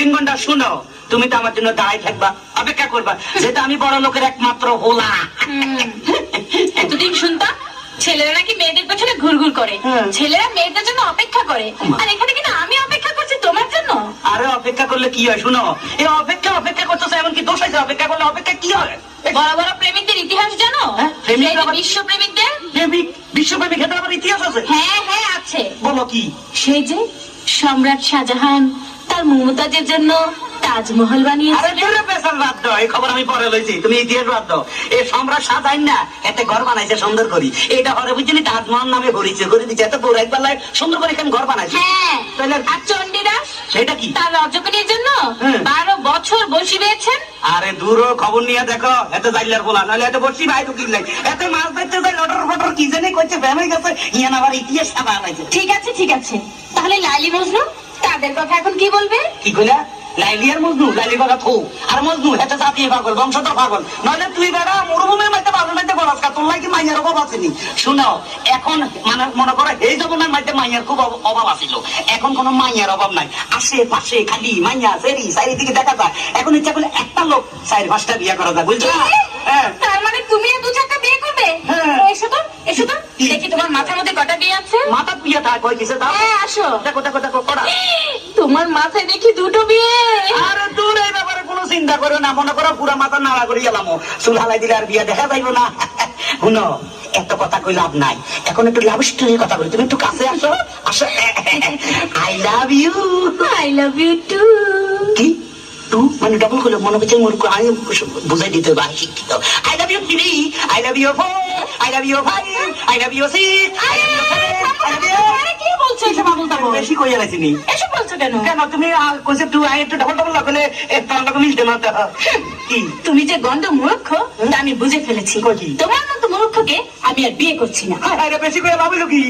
2-3 ঘন্টা শুনো, তুমি তো আমার জন্য দাঁড়াই থাকবা, অপেক্ষা করবা, যেটা আমি বড় লোকের একমাত্র হোলা। এতদিন শুনতাম ছেলেরা নাকি মেয়েদের পেছনে ঘুরঘুর করে, ছেলেরা মেয়েদের জন্য অপেক্ষা করে, আর এখানে কিনা আমি অপেক্ষা করছি তোমার জন্য। আরে অপেক্ষা করলে কি হয় শুনো, এই অপেক্ষা করতেছে, এমন কি দোষ আছে? অপেক্ষা করলে অপেক্ষা কি হয়? বড় বড় প্রেমিকদের ইতিহাস জানো? প্রেমিক বিশ্ব প্রেমিকদের, বিশ্বপ্রেমিক ক্ষেত্রে আবার ইতিহাস আছে? হ্যাঁ আছে। বলো কি? সেই যে সম্রাট শাহজাহান তার মুমতাজের জন্য তাজমহল আরে বানিয়েছিলেন। দূরে পেছাল বাদ দাও, এই খবর আমি পরে লইছি, তুমি ইতিহাস বাদ দাও। এই সম্রাট শাহজাহান না একটা ঘর বানাইছে সুন্দর করি, এটা হরে বুঝছিনি তাজমহল নামে ঘুরিছে, ঘুরে দিচ্ছে এত বড় একবার সুন্দর করে এখানে ঘর বানাইছে। হ্যাঁ, তাহলে আর চণ্ডীদাস সেটা কি? তার রজকিনীর জন্য হ্যাঁ। 12 বছর বসি পেয়েছেন। আরে দূর খবর নিয়ে দেখো, এত জাইলার বলা নাহলে এত বসি ভাই তো কিনলাই, এত মাছ ধরতে যাই লটর ফটর কি জানি করছে, ব্যামে গেছে ইয়ান আবার ইতিহাস সাদা আনাইছে। ঠিক আছে, তাহলে লাইলি মজনু তাদের কথা এখন কি বলবে? কি কইলা? লাইলি আর মজনু? লাইলি কথা থো, আর মজনু এটা জাতীয় পাগল, বংশধর পাগল, নইলে তুই বেড়া মরুভূমির মধ্যে পাগল মধ্যে গলাস কা, তোর লাগি মাইয়ার অভাব আসেনি। শুনো, এখন মানে মনে করো এই জমানার মধ্যে মাইয়ার খুব অভাব আছিল, এখন কোনো মাইয়ার অভাব নাই, আশেপাশে খালি মাইয়া সেরি চারিদিকে দেখা যায়, এখন ইচ্ছা করলে একটা লোক 4-5টা বিয়ে করা যায়, বুঝছো? হ্যাঁ, তার মানে তুমি 2-4টা বিয়ে করবে? হ্যাঁ। এসো তো দেখি তোমার মাথার মধ্যে কটা বিয়ে আছে। মাথা পুইয়া থাক, কই কিসে দাও? হ্যাঁ, আসো। দেখো কড়া। তোমার মাথায় দেখি 2টো বিয়ে। আরে দূর, এই ব্যাপারে কোনো চিন্তা করো না, মনে করো পুরা মাথা নাড়া করে গেলাম, চুল হালাই দিলে আর বিয়ে দেখা যাইব না। শুনো, এত কথা কই লাভ নাই, এখন একটু লাভ স্টোরির কথা বলি, তুমি একটু কাছে আসো। I love you. I love you too. কি টু মানে ডবল করলে মনে হচ্ছে মূর্খ, আমি বুঝাই দিতে পারি শিক্ষিত। I love you 3, I love you 4, I love you 5, I love you 6, I love you 7, I love you. কি বলছো এসব আবল-তাবল? বেশি কইয়া রাখিনি। এসব বলছো কেন? কেন তুমি কইছে টু, আই একটু ডবল লাগলে তোমার লোক মিলতে না তো। কি তুমি যে গন্ড মূর্খ তা আমি বুঝে ফেলেছি। কই কি? তোমার মতো মূর্খকে আমি আর বিয়ে করছি না। বেশি করে লাভ হইলো কি?